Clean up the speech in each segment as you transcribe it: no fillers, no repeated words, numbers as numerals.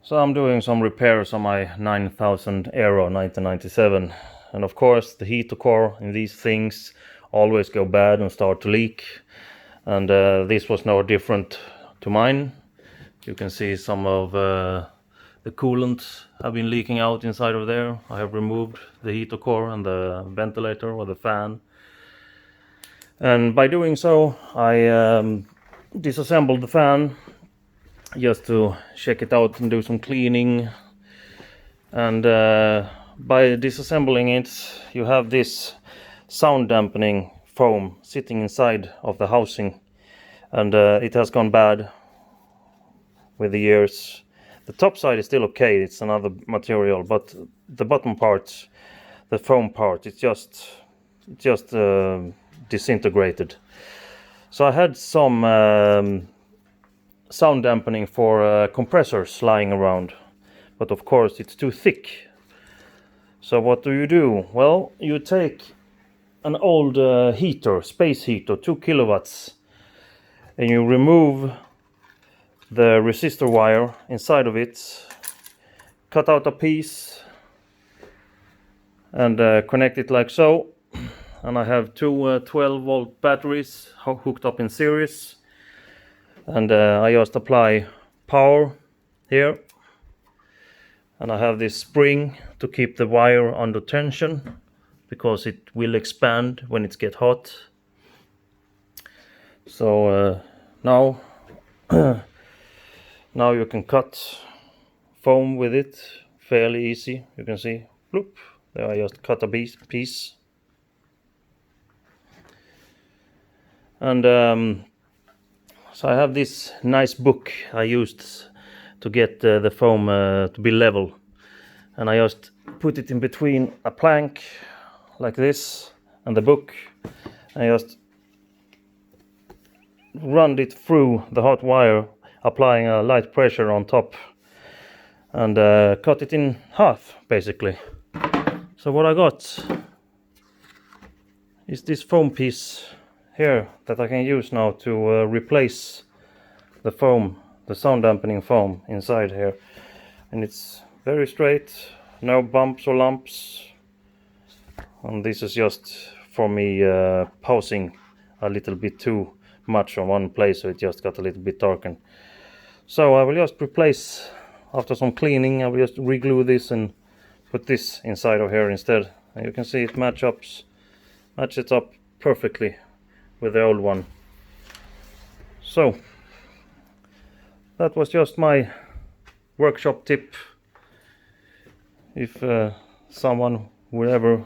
So I'm doing some repairs on my 9000 Aero 1997, and of course the heater core in these things always go bad and start to leak, and this was no different to mine. You can see some of the coolant have been leaking out inside of there. I have removed the heater core and the ventilator or the fan, and by doing so I disassembled the fan just to check it out and do some cleaning. And by disassembling it, you have this sound dampening foam sitting inside of the housing, and it has gone bad with the years. The top side is still okay, it's another material, but the bottom part, the foam part, it's just disintegrated. So I had some sound dampening for compressors lying around, but of course it's too thick. So what do? Well, you take an old heater, space heater, 2 kilowatts, and you remove the resistor wire inside of it, cut out a piece and connect it like so. And I have two 12-volt batteries hooked up in series, and I just apply power here, and I have this spring to keep the wire under tension because it will expand when it gets hot. So now now you can cut foam with it fairly easy. You can see, bloop, there I just cut a piece. And so I have this nice book I used to get the foam to be level, and I just put it in between a plank like this and the book, and I just run it through the hot wire, applying a light pressure on top, and cut it in half basically. So what I got is this foam piece here that I can use now to replace the foam, the sound dampening foam inside here, and it's very straight, no bumps or lumps. And this is just for me pausing a little bit too much on one place, so it just got a little bit darkened. So I will just replace, after some cleaning, I will just reglue this and put this inside of here instead, and you can see it matches it up perfectly with the old one. So that was just my workshop tip. If someone would ever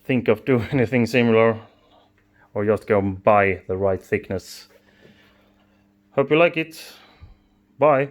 think of doing anything similar, or just go and buy the right thickness. Hope you like it. Bye.